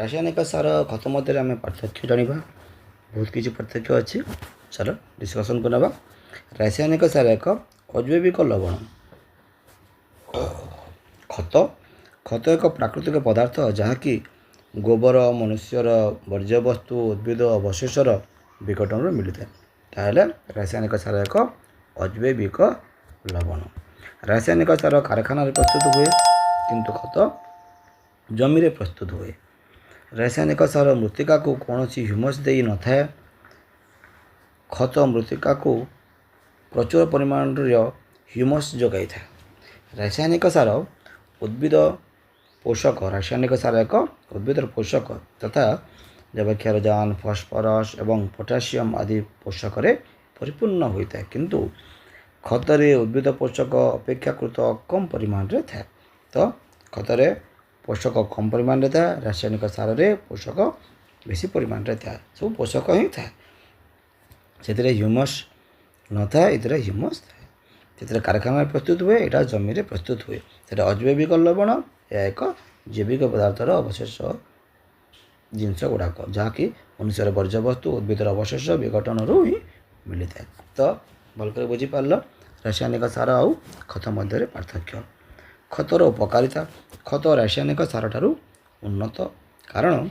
रासायनिक सार खत मध्य आम पार्थक्य जाना बहुत किसी पार्थक्य अच्छी। चलो डिस्कसन करना। रासायनिक सार एक अजैविक लवण। खत खत एक प्राकृतिक पदार्थ जहाँकि गोबर मनुष्यर वर्ज्यवस्तु उद्भिद अवशेषर विघटन मिलता है। ताहले रासायनिक सार एक अजैविक लवण। रासायनिक सार कारखाना प्रस्तुत हुए किंतु खत जमी रे प्रस्तुत हुए। रासायनिक सार मृत्तिका को कौन ह्यूमस दे न था। खत मृत्तिका को प्रचुर परिमाण ह्यूमस जोगाई था। रासायनिक सार उद्भिद पोषक। रासायनिक सार एक उद्भिद पोषक तथा जैवक्षारजान फस्फरस एवं पोटासियम आदि पोषक परिपूर्ण होता है किंतु खतरे उद्भिद पोषक अपेक्षाकृत कम परिमाण रे था। तो खतरे पोषक कम परिमाण रे था, रासायनिक सार रे पोषक बेसी परिमाण रे था। सब पोषक ही था, से ह्यूमस न था, इधर ह्यूमस था। से कारखाना प्रस्तुत हुए, यहाँ जमी रे प्रस्तुत हुए। से अजैविक लवण यह एक जैविक पदार्थर अवशेष जिनस गुड़ाक जहाँकि मनुष्यर वर्ज्यवस्तु उद्भिदर अवशेष विघटन ही मिलता है। तो भलकर बुझीपार रासायनिक सार आउ खत मध्य पार्थक्य। खतर उपकारिता। खत रासायनिक सार ठारू उन्नत कारण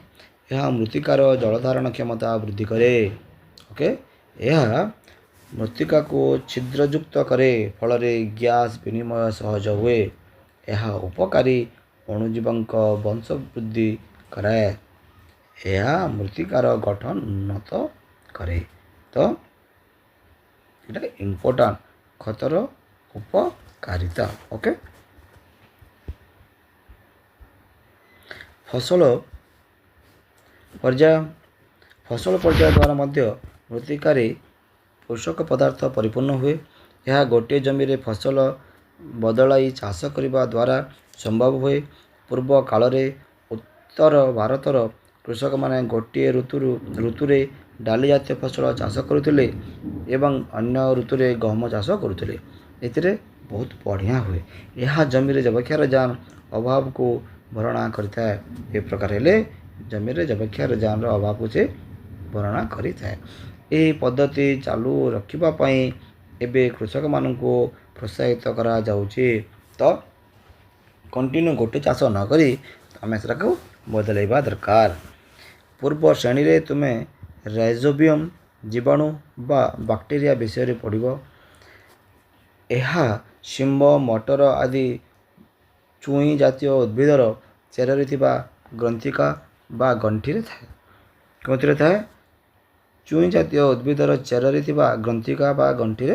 यह मृत्तिकार जलधारण क्षमता वृद्धि करे। ओके, यह मृत्तिका को छिद्रयुक्त करे, फल गैस विनिमय सहज हुए। यह उपकारी अणुजीवों वंश वृद्धि कराए। यह मृत्तिकार गठन उन्नत करे। तो ये इम्पोर्टाट खतर उपकारिता। ओके, फसल पर्याय। फसल पर्याय द्वारा मध्य मृत्तिकार पोषक पदार्थ परिपूर्ण हुए। यह गोटे जमी रे फसल बदलाई चाष करने द्वारा संभव हुए। पूर्व काल रे उत्तर भारतर कृषक माने गोटे ऋतुरे डाली जातीय फसल चाष करुले एवं अन्य ऋतुरे गहम चाष करुले। एथिरे बहुत बढ़िया हुए। यह जमी रे जैवक्षारजान अभाव को भरणा करता है। ए प्रकार हेले जमी रे जैवक्षारजान अभाव को से भरणा करता है। यह पद्धति चालू रखापी एवं कृषक मान को प्रोत्साहित करा जाउछि। तो कंटिन्यू गोटे चाष न करी आम से बदलैबा दरकार। पूर्व श्रेणी रे तुम्हें राइजोबियम जीवाणु बा बैक्टीरिया विषय रे पढ़िबो। यह शिंब मटर आदि चुई जातीय उद्भिदर चेर ग्रंथिका बा गंठी थाए। कौन थाए? चुई जातीय उद्भिदर चेर ग्रंथिका बा गंठी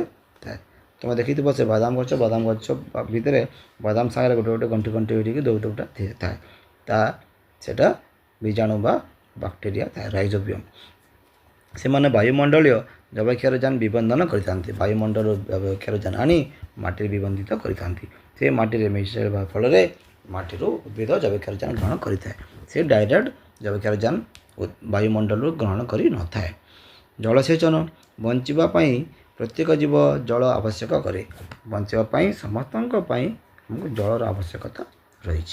थाए। तुम देखी से बादाम गच भितर बादाम सागर गोटे गोटे गंठी गंठी हो दुटा थाए। सेटा बीजाणु बा बैक्टीरिया थाए, राइजोबियम। से माने वायुमंडलीय जैवक्षारजान विबंधन करते। वायुमंडल जैवक्षारजान आनी माटी विबंधित करते। से माटी मिसवा फल माटी उद्भिद जैवक्षारजान ग्रहण करें। से डायरेक्ट जैवक्षारजान वायुमंडल ग्रहण कर न थाए। जलसेचन। बंचापी प्रत्येक जीव जल आवश्यक करे। बंचापी समस्त हमको जलर आवश्यकता रही।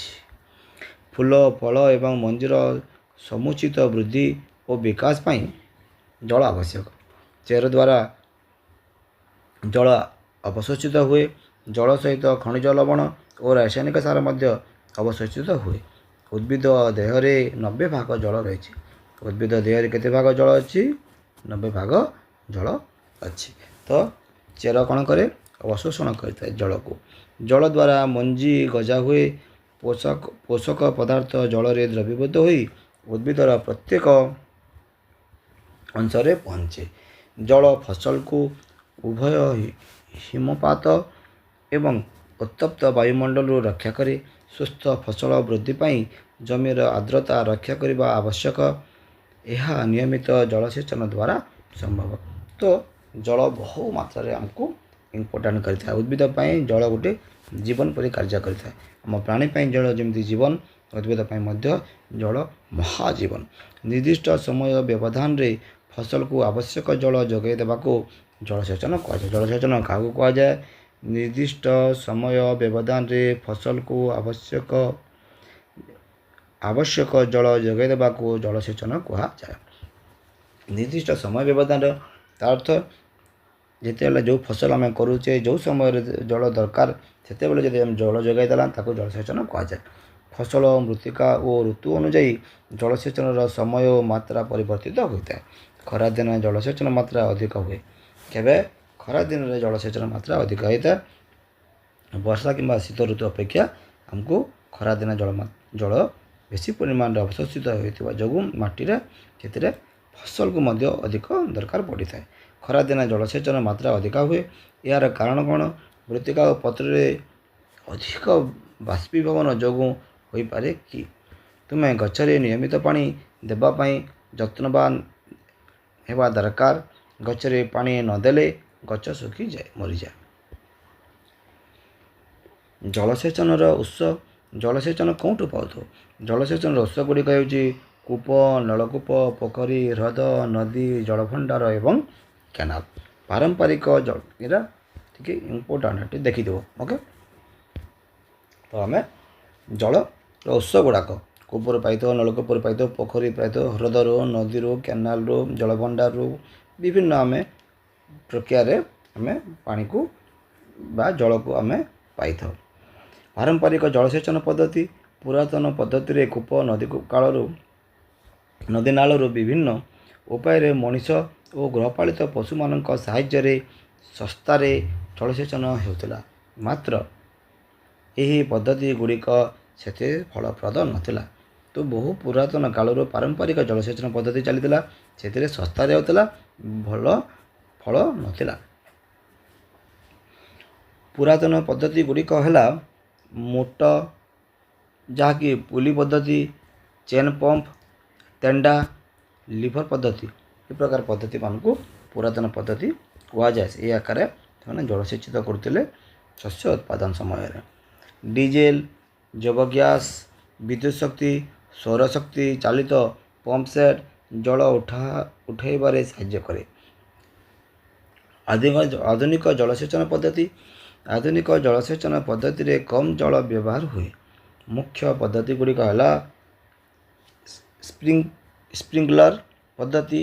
फूल फल एवं मंजीर समुचित वृद्धि और विकास पाई जल आवश्यक। चेर द्वारा जल अवशोषित हुए। जल सहित खनिज लवण और रासायनिक सार मध्य अवशोषित हुए। उद्भिद देहरे 90 भाग जल रही। उद्भिद देहरे केते भाग जल अच्छी? 90 भाग जल अच्छी। तो चेर कौन करे? अवशोषण करता है जल को। जल द्वारा मंजी गजा हुए। पोषक पदार्थ जल रे द्रवीभूत हुई उद्भिदर प्रत्येक अंश रे पहुँचे। जल फसल को उभय हिमपात एवं उत्तप्त वायुमंडल रक्षा करे। सुस्थ फसल वृद्धि पाई जमीर आर्द्रता रक्षा करने आवश्यक। यह नियमित जलसेचन द्वारा संभव। तो जल बहु मात्रा आमको इम्पोर्टाट करता है। उद्भिद पाई जल गोटे जीवन परि कार्य करता है। आम प्राणी पाई जल जमी जीवन, उद्भिद पाई मध्य जल महाजीवन। निर्दिष्ट समय व्यवधान रे फसल को आवश्यक जल जोगाई देवा को जलसेचन कहुए। जलसेचन क्या कहुए? निर्दिष्ट समय व्यवधान रे फसल को आवश्यक ଆବଶ୍ୟକ ଜଳ ଯୋଗାଇ ଦେବାକୁ ଜଳସେଚନ କୁହାଯାଏ। ନିର୍ଦ୍ଦିଷ୍ଟ ସମୟ ବ୍ୟବଧାନର ତା ଅର୍ଥ ଯେତେବେଳେ ଯେଉଁ ଫସଲ ଆମେ କରୁଛେ ଯେଉଁ ସମୟରେ ଜଳ ଦରକାର ସେତେବେଳେ ଯଦି ଆମେ ଜଳ ଯୋଗାଇ ଦେଲା ତାକୁ ଜଳସେଚନ କୁହାଯାଏ। ଫସଲ ମୃତ୍ତିକା ଓ ଋତୁ ଅନୁଯାୟୀ ଜଳସେଚନର ସମୟ ଓ ମାତ୍ରା ପରିବର୍ତ୍ତିତ ହୋଇଥାଏ। ଖରାଦିନେ ଜଳସେଚନ ମାତ୍ରା ଅଧିକ ହୁଏ। କେବେ? ଖରାଦିନରେ ଜଳସେଚନ ମାତ୍ରା ଅଧିକ ହୋଇଥାଏ। ବର୍ଷା କିମ୍ବା ଶୀତ ଋତୁ ଅପେକ୍ଷା ଆମକୁ ଖରାଦିନ ଜଳ ବେଶୀ ପରିମାଣରେ ଅବଶୋଷିତ ହୋଇଥିବା ଯୋଗୁଁ ମାଟିରେ ସେଥିରେ ଫସଲକୁ ମଧ୍ୟ ଅଧିକ ଦରକାର ପଡ଼ିଥାଏ। ଖରାଦିନେ ଜଳସେଚନ ମାତ୍ରା ଅଧିକ ହୁଏ। ଏହାର କାରଣ କ'ଣ? ମୃତ୍ତିକା ଓ ପତ୍ରରେ ଅଧିକ ବାଷ୍ପୀଭବନ ଯୋଗୁଁ ହୋଇପାରେ କି? ତୁମେ ଗଛରେ ନିୟମିତ ପାଣି ଦେବା ପାଇଁ ଯତ୍ନବାନ ହେବା ଦରକାର। ଗଛରେ ପାଣି ନଦେଲେ ଗଛ ଶୁଖିଯାଏ, ମରିଯାଏ। ଜଳସେଚନର ଉତ୍ସ। ଜଳସେଚନ କେଉଁଠୁ ପାଉଥାଉ? ଜଳସେଚନର ଉତ୍ସ ଗୁଡ଼ିକ ହେଉଛି କୂପ, ନଳକୂପ, ପୋଖରୀ, ହ୍ରଦ, ନଦୀ, ଜଳଭଣ୍ଡାର ଏବଂ କେନାଲ। ପାରମ୍ପରିକ ଜଳ ଏଇଟା ଟିକେ ଇମ୍ପୋର୍ଟାଣ୍ଟ ଏଠି ଦେଖିଥିବ। ଓକେ, ତ ଆମେ ଜଳର ଉତ୍ସ ଗୁଡ଼ାକ କୂପରୁ ପାଇଥାଉ, ନଳକୂପରୁ ପାଇଥାଉ, ପୋଖରୀ ପାଇଥାଉ, ହ୍ରଦରୁ, ନଦୀରୁ, କେନାଲରୁ, ଜଳଭଣ୍ଡାରରୁ ବିଭିନ୍ନ ଆମେ ପ୍ରକ୍ରିୟାରେ ଆମେ ପାଣିକୁ ବା ଜଳକୁ ଆମେ ପାଇଥାଉ। ପାରମ୍ପରିକ ଜଳସେଚନ ପଦ୍ଧତି। ପୁରାତନ ପଦ୍ଧତିରେ କୂପ, ନଦୀ ନାଳରୁ ବିଭିନ୍ନ ଉପାୟରେ ମଣିଷ ଓ ଗୃହପାଳିତ ପଶୁମାନଙ୍କ ସାହାଯ୍ୟରେ ଶସ୍ତାରେ ଜଳସେଚନ ହେଉଥିଲା। ମାତ୍ର ଏହି ପଦ୍ଧତି ଗୁଡ଼ିକ ସେତେ ଫଳପ୍ରଦ ନଥିଲା। ତ ବହୁ ପୁରାତନ କାଳରୁ ପାରମ୍ପରିକ ଜଳସେଚନ ପଦ୍ଧତି ଚାଲିଥିଲା। ସେଥିରେ ଶସ୍ତାରେ ହେଉଥିଲା, ଭଲ ଫଳ ନଥିଲା। ପୁରାତନ ପଦ୍ଧତି ଗୁଡ଼ିକ ହେଲା ମୋଟ, ଯାହାକି ପୁଲି ପଦ୍ଧତି, ଚେନ୍ ପମ୍ପ, ତେଣ୍ଡା, ଲିଭର ପଦ୍ଧତି। ଏ ପ୍ରକାର ପଦ୍ଧତିମାନଙ୍କୁ ପୁରାତନ ପଦ୍ଧତି କୁହାଯାଏ। ଏହି ଆକାରରେ ସେମାନେ ଜଳସେଚିତ କରୁଥିଲେ ଶସ୍ୟ ଉତ୍ପାଦନ ସମୟରେ। ଡିଜେଲ, ଜୈବ ଗ୍ୟାସ, ବିଦ୍ୟୁତ୍ ଶକ୍ତି, ସୌରଶକ୍ତି ଚାଳିତ ପମ୍ପ ସେଟ୍ ଜଳ ଉଠାଇବାରେ ସାହାଯ୍ୟ କରେ। ଆଧୁନିକ ଜଳସେଚନ ପଦ୍ଧତି। ଆଧୁନିକ ଜଳସେଚନ ପଦ୍ଧତିରେ କମ୍ ଜଳ ବ୍ୟବହାର ହୁଏ। ମୁଖ୍ୟ ପଦ୍ଧତି ଗୁଡ଼ିକ ହେଲା ସ୍ପ୍ରିଙ୍କଲର ପଦ୍ଧତି,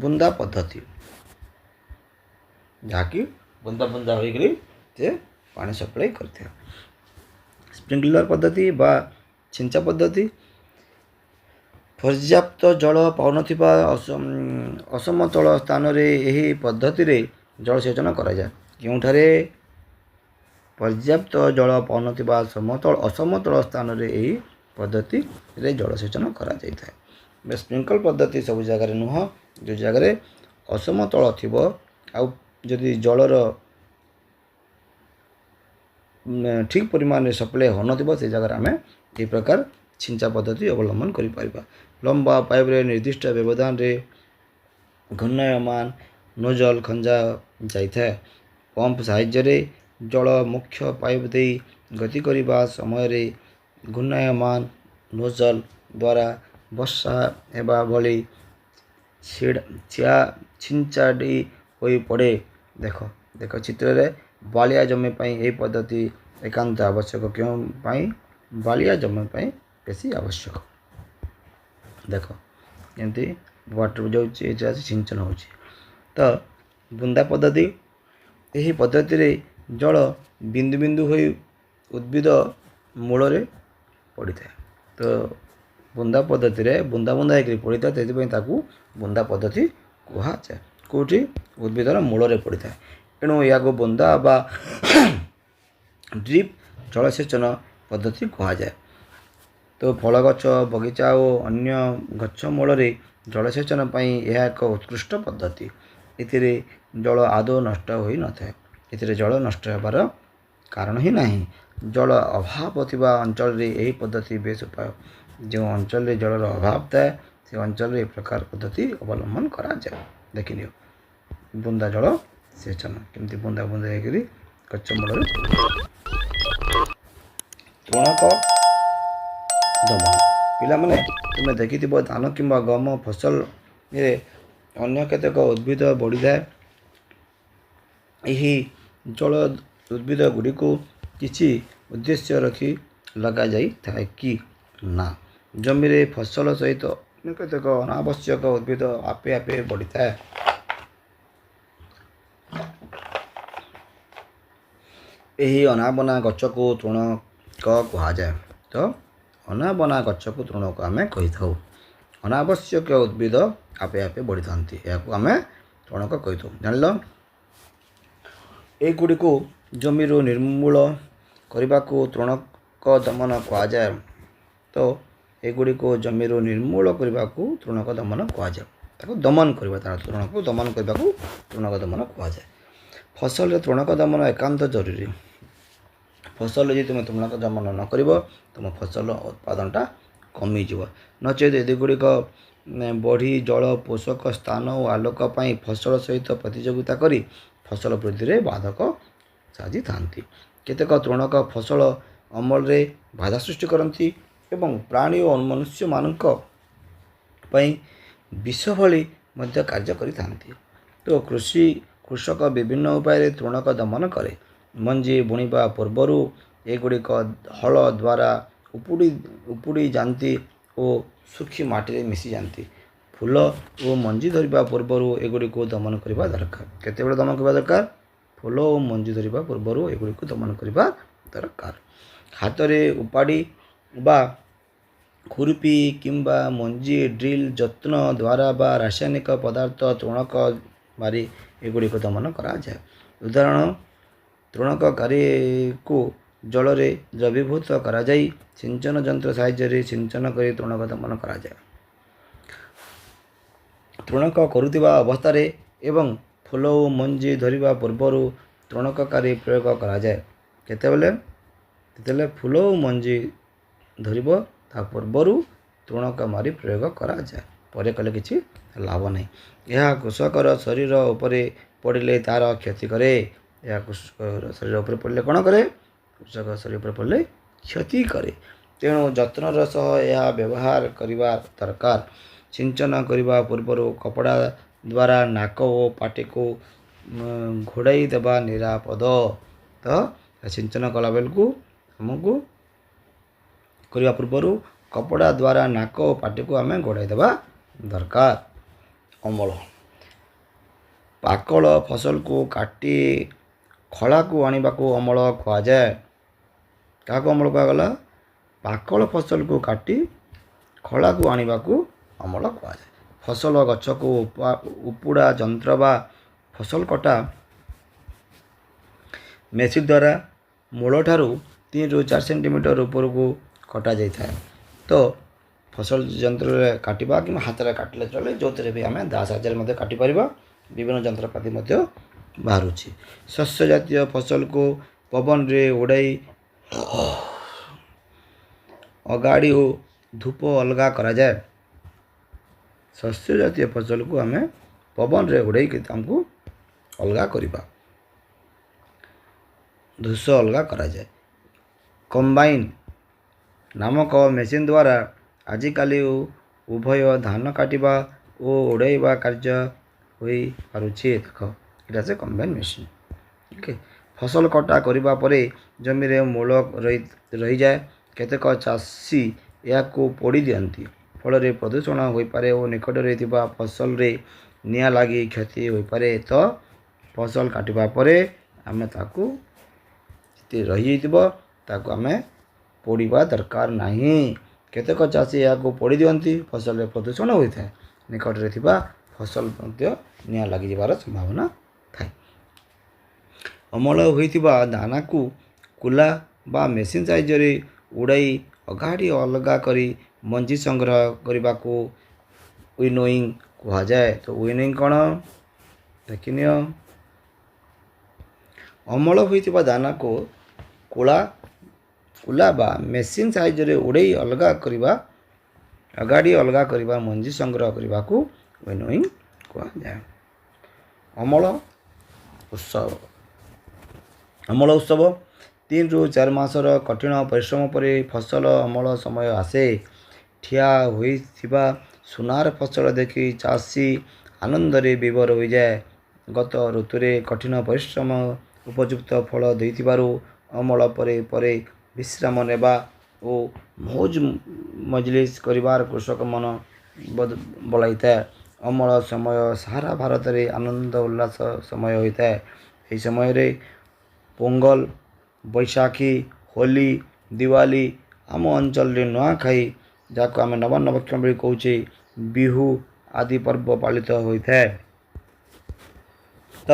ବୁନ୍ଦା ପଦ୍ଧତି, ଯାହାକି ବୁନ୍ଦା ବୁନ୍ଦା ହୋଇକରି ସେ ପାଣି ସପ୍ଲାଇ କରିଥାଏ। ସ୍ପ୍ରିଙ୍କଲର ପଦ୍ଧତି ବା ଛିଞ୍ଚା ପଦ୍ଧତି। ପର୍ଯ୍ୟାପ୍ତ ଜଳ ପାଉନଥିବା ଅସମତଳ ସ୍ଥାନରେ ଏହି ପଦ୍ଧତିରେ ଜଳସେଚନ କରାଯାଏ। କେଉଁଠାରେ ପର୍ଯ୍ୟାପ୍ତ ଜଳ ପାଉନଥିବା ଅସମତଳ ସ୍ଥାନରେ ଏହି ପଦ୍ଧତିରେ ଜଳସେଚନ କରାଯାଇଥାଏ। ସ୍ପ୍ରିଙ୍କଲ ପଦ୍ଧତି ସବୁ ଜାଗାରେ ନୁହଁ। ଯେଉଁ ଜାଗାରେ ଅସମତଳ ଥିବ ଆଉ ଯଦି ଜଳର ଠିକ୍ ପରିମାଣରେ ସପ୍ଲାଏ ହେଉନଥିବ ସେ ଜାଗାରେ ଆମେ ଏହି ପ୍ରକାର ଛିଞ୍ଚା ପଦ୍ଧତି ଅବଲମ୍ବନ କରିପାରିବା। ଲମ୍ବା ପାଇପ୍ରେ ନିର୍ଦ୍ଦିଷ୍ଟ ବ୍ୟବଧାନରେ ଘୂର୍ଣ୍ଣାୟମାନ ନୋଜଲ ଖଞ୍ଜା ଯାଇଥାଏ। ପମ୍ପ ସାହାଯ୍ୟରେ ଜଳ ମୁଖ୍ୟ ପାଇପ୍ ଦେଇ ଗତି କରିବା ସମୟରେ ଘୂର୍ଣ୍ଣାୟମାନ ନୋଜଲ ଦ୍ୱାରା ବର୍ଷା ହେବା ଭଳି ଛିଞ୍ଚାଡ଼ି ହୋଇ ପଡ଼େ। ଦେଖ ଚିତ୍ରରେ ବାଲିଆ ଜମି ପାଇଁ ଏହି ପଦ୍ଧତି ଏକାନ୍ତ ଆବଶ୍ୟକ। କେଉଁ ପାଇଁ? ବାଲିଆ ଜମି ପାଇଁ ବେଶୀ ଆବଶ୍ୟକ। ଦେଖ ଏମିତି ୱାଟର ଯାଉଛି, ଏଠି ଆସି ସିଞ୍ଚନ ହେଉଛି। ତ ବୁନ୍ଦା ପଦ୍ଧତି। ଏହି ପଦ୍ଧତିରେ ଜଳ ବିନ୍ଦୁ ବିନ୍ଦୁ ହୋଇ ଉଦ୍ଭିଦ ମୂଳରେ ପଡ଼ିଥାଏ। ତ ବୁନ୍ଦା ପଦ୍ଧତିରେ ବୁନ୍ଦା ବୁନ୍ଦା ହେଇକରି ପଡ଼ିଥାଏ, ସେଥିପାଇଁ ତାକୁ ବୁନ୍ଦା ପଦ୍ଧତି କୁହାଯାଏ। କେଉଁଠି? ଉଦ୍ଭିଦର ମୂଳରେ ପଡ଼ିଥାଏ। ଏଣୁ ଏହାକୁ ବୁନ୍ଦା ବା ଡ୍ରିପ୍ ଜଳସେଚନ ପଦ୍ଧତି କୁହାଯାଏ। ତ ଫଳ ଗଛ, ବଗିଚା ଓ ଅନ୍ୟ ଗଛ ମୂଳରେ ଜଳସେଚନ ପାଇଁ ଏହା ଏକ ଉତ୍କୃଷ୍ଟ ପଦ୍ଧତି। ଏଥିରେ ଜଳ ଆଦୌ ନଷ୍ଟ ହୋଇନଥାଏ। ଏଥିରେ ଜଳ ନଷ୍ଟ ହେବାର କାରଣ ହିଁ ନାହିଁ। ଜଳ ଅଭାବ ଥିବା ଅଞ୍ଚଳରେ ଏହି ପଦ୍ଧତି ବେଶ ଉପାୟ। ଯେଉଁ ଅଞ୍ଚଳରେ ଜଳର ଅଭାବ ଥାଏ ସେ ଅଞ୍ଚଳରେ ଏ ପ୍ରକାର ପଦ୍ଧତି ଅବଲମ୍ବନ କରାଯାଏ। ଦେଖିନିଅ ବୁନ୍ଦା ଜଳ ସେଚନ କେମିତି ବୁନ୍ଦା ବୁନ୍ଦା ହେଇକରି ଗଛ ମୂଳରେ। ତୃଣକ ଦମନ। ପିଲାମାନେ ତୁମେ ଦେଖିଥିବ ଧାନ କିମ୍ବା ଗହମ ଫସଲରେ ଅନ୍ୟ କେତେକ ଉଦ୍ଭିଦ ବଢ଼ିଥାଏ। ଏହି ଜଳ ଉଦ୍ଭିଦ ଗୁଡ଼ିକୁ କିଛି ଉଦ୍ଦେଶ୍ୟ ରଖି ଲଗାଯାଇଥାଏ କି? ନା, ଜମିରେ ଫସଲ ସହିତ କେତେକ ଅନାବଶ୍ୟକ ଉଦ୍ଭିଦ ଆପେ ଆପେ ବଢ଼ିଥାଏ। ଏହି ଅନାବନା ଗଛକୁ ତୃଣକ କୁହାଯାଏ। ତ ଅନାବନା ଗଛକୁ ତୃଣକ ଆମେ କହିଥାଉ। ଅନାବଶ୍ୟକ ଉଦ୍ଭିଦ ଆପେ ଆପେ ବଢ଼ିଥାନ୍ତି, ଏହାକୁ ଆମେ ତୃଣକ କହିଥାଉ। ଜାଣିଲ, ଏଗୁଡ଼ିକୁ ଜମିରୁ ନିର୍ମୂଳ କରିବାକୁ ତୃଣକ ଦମନ କୁହାଯାଏ। ତ ଏଗୁଡ଼ିକୁ ଜମିରୁ ନିର୍ମୂଳ କରିବାକୁ ତୃଣକ ଦମନ କୁହାଯାଏ। ତାକୁ ଦମନ କରିବା, ତୃଣକୁ ଦମନ କରିବାକୁ ତୃଣକ ଦମନ କୁହାଯାଏ। ଫସଲରେ ତୃଣକ ଦମନ ଏକାନ୍ତ ଜରୁରୀ। ଫସଲ ଯଦି ତୁମେ ତୃଣକ ଦମନ ନ କରିବ, ତୁମ ଫସଲ ଉତ୍ପାଦନଟା କମିଯିବ। ନଚେତ୍ ଏଗୁଡ଼ିକ ବଢ଼ି ଜଳ, ପୋଷକ ସ୍ଥାନ ଓ ଆଲୋକ ପାଇଁ ଫସଲ ସହିତ ପ୍ରତିଯୋଗିତା କରି ଫସଲ ବୃଦ୍ଧିରେ ବାଧକ ସାଜିଥାନ୍ତି। କେତେକ ତୃଣକ ଫସଲ ଅମଳରେ ବାଧା ସୃଷ୍ଟି କରନ୍ତି ଏବଂ ପ୍ରାଣୀ ଓ ମନୁଷ୍ୟମାନଙ୍କ ପାଇଁ ବିଷ ଭଳି ମଧ୍ୟ କାର୍ଯ୍ୟ କରିଥାନ୍ତି। ତ କୃଷକ ବିଭିନ୍ନ ଉପାୟରେ ତୃଣକ ଦମନ କରେ। ମଞ୍ଜି ବୁଣିବା ପୂର୍ବରୁ ଏଗୁଡ଼ିକ ହଳ ଦ୍ୱାରା ଉପୁଡ଼ି ଯାଆନ୍ତି ଓ ଶୁଖି ମାଟିରେ ମିଶିଯାଆନ୍ତି। ଫୁଲ ଓ ମଞ୍ଜି ଧରିବା ପୂର୍ବରୁ ଏଗୁଡ଼ିକୁ ଦମନ କରିବା ଦରକାର। କେତେବେଳେ ଦମନ କରିବା ଦରକାର? ଫୁଲ ଓ ମଞ୍ଜି ଧରିବା ପୂର୍ବରୁ ଏଗୁଡ଼ିକୁ ଦମନ କରିବା ଦରକାର। ହାତରେ ଉପାଡ଼ି ବା ଖୁରପି କିମ୍ବା ମଞ୍ଜି ଡ୍ରିଲ୍ ଯତ୍ନ ଦ୍ୱାରା ବା ରାସାୟନିକ ପଦାର୍ଥ ତୃଣକ ମାରି ଏଗୁଡ଼ିକୁ ଦମନ କରାଯାଏ। ଉଦାହରଣ, ତୃଣକକାରୀକୁ ଜଳରେ ଦ୍ରବୀଭୂତ କରାଯାଇ ସିଞ୍ଚନ ଯନ୍ତ୍ର ସାହାଯ୍ୟରେ ସିଞ୍ଚନ କରି ତୃଣକ ଦମନ କରାଯାଏ। ତୃଣକ କରୁଥିବା ଅବସ୍ଥାରେ ଏବଂ ଫୁଲ ଓ ମଞ୍ଜି ଧରିବା ପୂର୍ବରୁ ତୃଣକକାରୀ ପ୍ରୟୋଗ କରାଯାଏ। ଯେତେବେଳେ ଫୁଲ ଓ ମଞ୍ଜି ଧରିବ, ତା ପୂର୍ବରୁ ତୃଣକ ମାରି ପ୍ରୟୋଗ କରାଯାଏ। ପରେ କଲେ କିଛି ଲାଭ ନାହିଁ। ଏହା କୃଷକର ଶରୀର ଉପରେ ପଡ଼ିଲେ ତା'ର କ୍ଷତି କରେ। ଏହା କୃଷକର ଶରୀର ଉପରେ ପଡ଼ିଲେ କ'ଣ କରେ? କୃଷକ ଶରୀର ଉପରେ ପଡ଼ିଲେ କ୍ଷତି କରେ। ତେଣୁ ଯତ୍ନର ସହ ଏହା ବ୍ୟବହାର କରିବା ଦରକାର। ସିଞ୍ଚନ କରିବା ପୂର୍ବରୁ କପଡ଼ା ଦ୍ୱାରା ନାକ ଓ ପାଟିକୁ ଘୋଡ଼ାଇ ଦେବା ନିରାପଦ। ତ ସିଞ୍ଚନ କଲାବେଳକୁ ଆମକୁ କରିବା ପୂର୍ବରୁ କପଡ଼ା ଦ୍ୱାରା ନାକ ଓ ପାଟିକୁ ଆମେ ଘୋଡ଼ାଇ ଦେବା ଦରକାର। ଅମଳ। ପାକଳ ଫସଲକୁ କାଟି ଖଳାକୁ ଆଣିବାକୁ ଅମଳ କୁହାଯାଏ। କାହାକୁ ଅମଳ କୁହାଗଲା? ପାକଳ ଫସଲକୁ କାଟି ଖଳାକୁ ଆଣିବାକୁ ଅମଳ କୁହାଯାଏ। ଫସଲ ଗଛକୁ ଉପୁଡ଼ା ଯନ୍ତ୍ର ବା ଫସଲ କଟା ମେସିନ୍ ଦ୍ୱାରା ମୂଳଠାରୁ 3ରୁ 4 ସେଣ୍ଟିମିଟର ଉପରକୁ କଟାଯାଇଥାଏ। ତ ଫସଲ ଯନ୍ତ୍ରରେ କାଟିବା କିମ୍ବା ହାତରେ କାଟିଲେ ଚଳେ, ଯେଉଁଥିରେ ବି ଆମେ ଦା ସାହାଯ୍ୟରେ ମଧ୍ୟ କାଟିପାରିବା। ବିଭିନ୍ନ ଯନ୍ତ୍ରପାତି ମଧ୍ୟ ବାହାରୁଛି। ଶସ୍ୟ ଜାତୀୟ ଫସଲକୁ ପବନରେ ଉଡ଼ାଇ ଅଗାଡ଼ି ଓ ଧୂପ ଅଲଗା କରାଯାଏ। ଶସ୍ୟ ଜାତୀୟ ଫସଲକୁ ଆମେ ପବନରେ ଉଡ଼ାଇକି ତାଙ୍କୁ ଅଲଗା କରିବା, ଧୂସ ଅଲଗା କରାଯାଏ। କମ୍ବାଇନ୍ ନାମକ ମେସିନ୍ ଦ୍ୱାରା ଆଜିକାଲି ଉଭୟ ଧାନ କାଟିବା ଓ ଉଡ଼ାଇବା କାର୍ଯ୍ୟ ହୋଇପାରୁଛି। ଦେଖ, ଏଇଟା ସେ କମ୍ବାଇନ୍ ମେସିନ୍। ଓକେ। ଫସଲ କଟା କରିବା ପରେ ଜମିରେ ମୂଳ ରହିଯାଏ। କେତେକ ଚାଷୀ ଏହାକୁ ପୋଡ଼ି ଦିଅନ୍ତି। ଫଳରେ ପ୍ରଦୂଷଣ ହୋଇପାରେ ଓ ନିକଟରେ ଥିବା ଫସଲରେ ନିଆଁ ଲାଗି କ୍ଷତି ହୋଇପାରେ। ତ ଫସଲ କାଟିବା ପରେ ଆମେ ତାକୁ ଯେତେ ରହିଯାଇଥିବ ତାକୁ ଆମେ ପୋଡ଼ିବା ଦରକାର ନାହିଁ। କେତେକ ଚାଷୀ ଏହାକୁ ପୋଡ଼ି ଦିଅନ୍ତି। ଫସଲରେ ପ୍ରଦୂଷଣ ହୋଇଥାଏ। ନିକଟରେ ଥିବା ଫସଲ ମଧ୍ୟ ନିଆଁ ଲାଗିଯିବାର ସମ୍ଭାବନା ଥାଏ। ଅମଳ ହୋଇଥିବା ଦାନାକୁ କୁଲା ବା ମେସିନ୍ ସାହାଯ୍ୟରେ ଉଡ଼ାଇ ଅଗାଡ଼ି ଅଲଗା କରି ମଞ୍ଜି ସଂଗ୍ରହ କରିବାକୁ ୱିନୋଇଂ କୁହାଯାଏ। ତ ୱିନୋଇଂ କ'ଣ? ଦେଖିନିଅ। ଅମଳ ହୋଇଥିବା ଦାନାକୁ କୁଲା ବା ମେସିନ୍ ସାହାଯ୍ୟରେ ଉଡ଼ାଇ ଅଗାଡ଼ି ଅଲଗା କରିବା ମଞ୍ଜି ସଂଗ୍ରହ କରିବାକୁ ୱିନୋଇଂ କୁହାଯାଏ। ଅମଳ ଉତ୍ସବ 3ରୁ 4 ମାସର କଠିନ ପରିଶ୍ରମ ପରେ ଫସଲ ଅମଳ ସମୟ ଆସେ। ଠିଆ ହୋଇଥିବା ସୁନାର ଫସଲ ଦେଖି ଚାଷୀ ଆନନ୍ଦରେ ବିଭୋର ହୋଇଯାଏ। ଗତ ଋତୁରେ କଠିନ ପରିଶ୍ରମ ଉପଯୁକ୍ତ ଫଳ ଦେଇଥିବାରୁ ଅମଳ ପରେ ବିଶ୍ରାମ ନେବା ଓ ମୌଜ ମଜଲିସ୍ କରିବାର କୃଷକ ମନ ବଳାଇଥାଏ। ଅମଳ ସମୟ ସାରା ଭାରତରେ ଆନନ୍ଦ ଉଲ୍ଲାସ ସମୟ ହୋଇଥାଏ। ଏହି ସମୟରେ ପୋଙ୍ଗଲ, ବୈଶାଖୀ, ହୋଲି, ଦିୱାଲି, ଆମ ଅଞ୍ଚଳରେ ନୂଆଖାଇ, ଯାହାକୁ ଆମେ ନବାନ୍ନ ଭକ୍ଷଣ ବୋଲି କହୁଛେ, ବିହୁ ଆଦି ପର୍ବ ପାଳିତ ହୋଇଥାଏ। ତ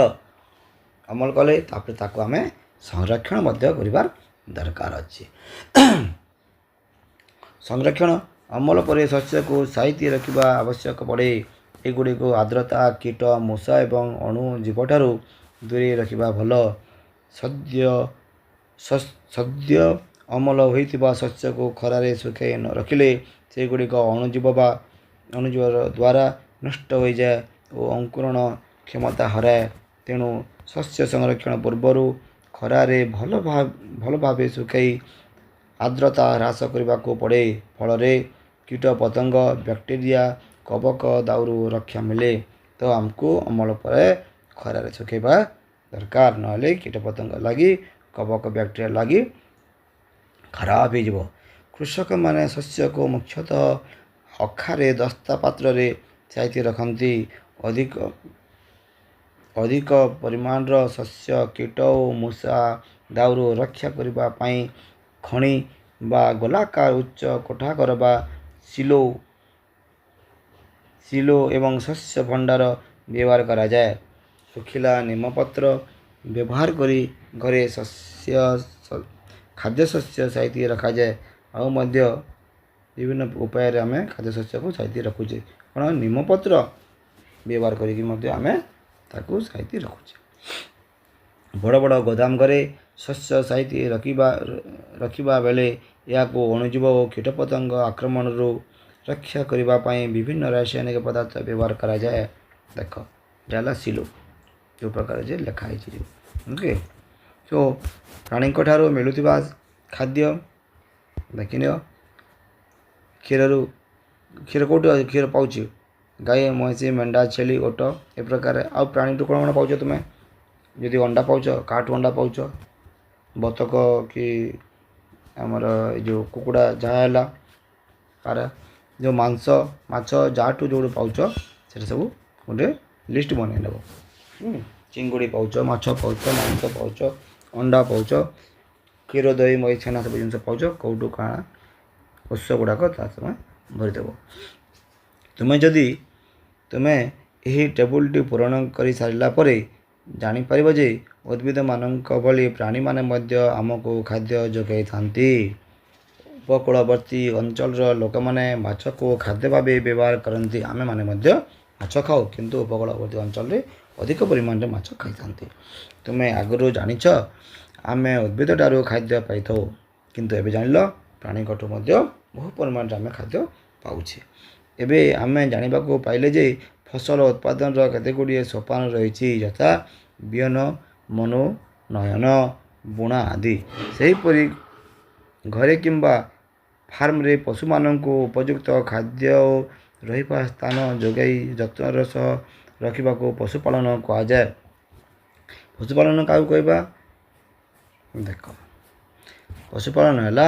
ଅମଳ କଲେ ତାପରେ ତାକୁ ଆମେ ସଂରକ୍ଷଣ ମଧ୍ୟ କରିବାର ଦରକାର ଅଛି। ସଂରକ୍ଷଣ ଅମଳ ପରେ ଶସ୍ୟକୁ ସାଇତି ରଖିବା ଆବଶ୍ୟକ ପଡ଼େ। ଏଗୁଡ଼ିକୁ ଆର୍ଦ୍ରତା, କୀଟ, ମୂଷା ଏବଂ ଅଣୁଜୀବଠାରୁ ଦୂରେଇ ରଖିବା ଭଲ। ସଦ୍ୟ ଅମଳ ହୋଇଥିବା ଶସ୍ୟକୁ ଖରାରେ ଶୁଖାଇ ନ ରଖିଲେ ସେଗୁଡ଼ିକ ଅଣୁଜୀବ ଦ୍ୱାରା ନଷ୍ଟ ହୋଇଯାଏ ଓ ଅଙ୍କୁରଣ କ୍ଷମତା ହରାଏ। ତେଣୁ ଶସ୍ୟ ସଂରକ୍ଷଣ ପୂର୍ବରୁ ଖରାରେ ଭଲ ଭାବେ ଶୁଖାଇ ଆର୍ଦ୍ରତା ହ୍ରାସ କରିବାକୁ ପଡ଼େ। ଫଳରେ କୀଟ, ପତଙ୍ଗ, ବ୍ୟାକ୍ଟେରିଆ, କବକ ଦାଉରୁ ରକ୍ଷା ମିଳେ। ତ ଆମକୁ ଅମଳ ପରେ ଖରାରେ ଶୁଖାଇବା ଦରକାର, ନହେଲେ କୀଟପତଙ୍ଗ ଲାଗି, କବକ, ବ୍ୟାକ୍ଟେରିଆ ଲାଗି ଖରାପ ହେଇଯିବ। କୃଷକମାନେ ଶସ୍ୟକୁ ମୁଖ୍ୟତଃ ଅଖାରେ ଦସ୍ତା ପାତ୍ରରେ ସାଇତି ରଖନ୍ତି। ଅଧିକ ପରିମାଣର ଶସ୍ୟ କୀଟ ଓ ମୂଷା ଦାଉରୁ ରକ୍ଷା କରିବା ପାଇଁ ଖଣି ବା ଗୋଲାକାର ଉଚ୍ଚ କୋଠାଘର ବା ସିଲୋ ଏବଂ ଶସ୍ୟ ଭଣ୍ଡାର ବ୍ୟବହାର କରାଯାଏ। ଶୁଖିଲା ନିମପତ୍ର ବ୍ୟବହାର କରି ଘରେ ଖାଦ୍ୟଶସ୍ୟ ସାଇତି ରଖାଯାଏ। ଆଉ ମଧ୍ୟ ବିଭିନ୍ନ ଉପାୟରେ ଆମେ ଖାଦ୍ୟଶସ୍ୟକୁ ସାଇତି ରଖୁଛେ। କ'ଣ ନିମପତ୍ର ବ୍ୟବହାର କରିକି ମଧ୍ୟ ଆମେ ତାକୁ ସାଇତି ରଖୁଛେ। ବଡ଼ ବଡ଼ ଗୋଦାମ ଘରେ ଶସ୍ୟ ସାଇତି ରଖିବା ବେଳେ ଏହାକୁ ଅଣୁଜୀବ ଓ କୀଟପତଙ୍ଗ ଆକ୍ରମଣରୁ ରକ୍ଷା କରିବା ପାଇଁ ବିଭିନ୍ନ ରାସାୟନିକ ପଦାର୍ଥ ବ୍ୟବହାର କରାଯାଏ। ଦେଖ, ଏଇଟା ହେଲା ସିଲୋ, ଯେଉଁ ପ୍ରକାର ଯେ ଲେଖା ହେଇଛି। ଓକେ, ସୋ ପ୍ରାଣୀଙ୍କ ଠାରୁ ମିଳୁଥିବା ଖାଦ୍ୟ ଦେଖିନିଅ। କ୍ଷୀର କେଉଁଠୁ କ୍ଷୀର ପାଉଛି? ଗାଈ, ମଇଁଷି, ମେଣ୍ଢା, ଛେଳି, ଓଟ, ଏ ପ୍ରକାର। ଆଉ ପ୍ରାଣୀଠୁ କ'ଣ ପାଉଛ ତୁମେ? ଯଦି ଅଣ୍ଡା ପାଉଛ, କାହାଠୁ ଅଣ୍ଡା ପାଉଛ? ବତକ କି ଆମର ଏ ଯେଉଁ କୁକୁଡ଼ା ଯାହା ହେଲା, ଯେଉଁ ମାଂସ, ମାଛ, ଯାହାଠୁ ଯେଉଁଠୁ ପାଉଛ ସେଟା ସବୁ ଗୋଟେ ଲିଷ୍ଟ ବନେଇ ନେବ। ଚିଙ୍ଗୁଡ଼ି ପାଉଛ, ମାଛ ପାଉଛ, ମାଂସ ପାଉଛ, ଅଣ୍ଡା ପାଉଛ, କ୍ଷୀର, ଦହି, ମହି, ଛେନା ସବୁ ଜିନିଷ ପାଉଛ, କେଉଁଠୁ କାଣା ଉତ୍ସ ଗୁଡ଼ାକ ତା ତୁମେ ଭରିଦେବ। ତୁମେ ଏହି ଟେବୁଲଟି ପୂରଣ କରିସାରିଲା ପରେ ଜାଣିପାରିବ ଯେ ଉଦ୍ଭିଦମାନଙ୍କ ଭଳି ପ୍ରାଣୀମାନେ ମଧ୍ୟ ଆମକୁ ଖାଦ୍ୟ ଯୋଗାଇଥାନ୍ତି। ଉପକୂଳବର୍ତ୍ତୀ ଅଞ୍ଚଳର ଲୋକମାନେ ମାଛକୁ ଖାଦ୍ୟ ଭାବେ ବ୍ୟବହାର କରନ୍ତି। ଆମେମାନେ ମଧ୍ୟ ମାଛ ଖାଉ, କିନ୍ତୁ ଉପକୂଳବର୍ତ୍ତୀ ଅଞ୍ଚଳରେ ଅଧିକ ପରିମାଣରେ ମାଛ ଖାଇଥାନ୍ତି। ତୁମେ ଆଗରୁ ଜାଣିଛ ଆମେ ଉଦ୍ଭିଦଠାରୁ ଖାଦ୍ୟ ପାଇଥାଉ, କିନ୍ତୁ ଏବେ ଜାଣିଲ ପ୍ରାଣୀଙ୍କଠୁ ମଧ୍ୟ ବହୁ ପରିମାଣରେ ଆମେ ଖାଦ୍ୟ ପାଉଛେ। ଏବେ ଆମେ ଜାଣିବାକୁ ପାଇଲେ ଯେ ଫସଲ ଉତ୍ପାଦନର କେତେଗୁଡ଼ିଏ ସୋପାନ ରହିଛି, ଯଥା ବିହନ, ମନୋନୟନ, ବୁଣା ଆଦି। ସେହିପରି ଘରେ କିମ୍ବା ଫାର୍ମରେ ପଶୁମାନଙ୍କୁ ଉପଯୁକ୍ତ ଖାଦ୍ୟ ଓ ରହିବା ସ୍ଥାନ ଯୋଗାଇ ଯତ୍ନର ସହ ରଖିବାକୁ ପଶୁପାଳନ କୁହାଯାଏ। ପଶୁପାଳନ କାହାକୁ କହିବା? ଦେଖ, ପଶୁପାଳନ ହେଲା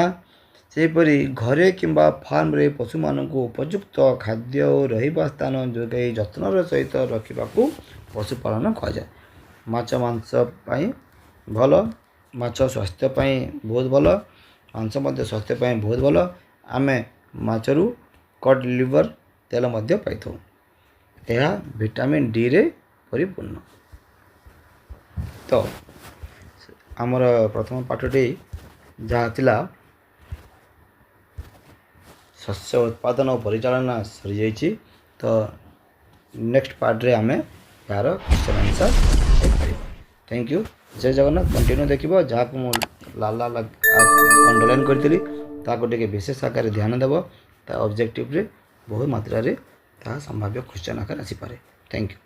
ସେହିପରି ଘରେ କିମ୍ବା ଫାର୍ମରେ ପଶୁମାନଙ୍କୁ ଉପଯୁକ୍ତ ଖାଦ୍ୟ ଓ ରହିବା ସ୍ଥାନ ଯୋଗାଇ ଯତ୍ନର ସହିତ ରଖିବାକୁ ପଶୁପାଳନ କୁହାଯାଏ। ମାଛ ମାଂସ ପାଇଁ ଭଲ, ମାଛ ସ୍ୱାସ୍ଥ୍ୟ ପାଇଁ ବହୁତ ଭଲ, ମାଂସ ମଧ୍ୟ ସ୍ୱାସ୍ଥ୍ୟ ପାଇଁ ବହୁତ ଭଲ। ଆମେ ମାଛରୁ କଡ୍ ଲିଭର ତେଲ ମଧ୍ୟ ପାଇଥାଉ। ଏହା ଭିଟାମିନ୍ ଡିରେ ପରିପୂର୍ଣ୍ଣ। ତ ଆମର ପ୍ରଥମ ପାଠଟି ଯାହା ଥିଲା ଶସ୍ୟ ଉତ୍ପାଦନ ଓ ପରିଚାଳନା ସରିଯାଇଛି। ତ ନେକ୍ସଟ ପାର୍ଟରେ ଆମେ ଏହାର କ୍ୱେଶ୍ଚନ୍ ଆନ୍ସର୍ ଦେଖିପାରିବା। Thank you. ଜୟ ଜଗନ୍ନାଥ। କଣ୍ଟିନ୍ୟୁ ଦେଖିବ। ଯାହାକୁ ମୁଁ ଲାଲ ଅଣ୍ଡରଲାଇନ୍ କରିଥିଲି ତାହାକୁ ଟିକେ ବିଶେଷ ଆକାରରେ ଧ୍ୟାନ ଦେବ। ତା ଅବଜେକ୍ଟିଭରେ ବହୁ ମାତ୍ରାରେ ତାହା ସମ୍ଭାବ୍ୟ କ୍ୱେଶ୍ଚନ୍ ଆକାରରେ ଆସିପାରେ। Thank you.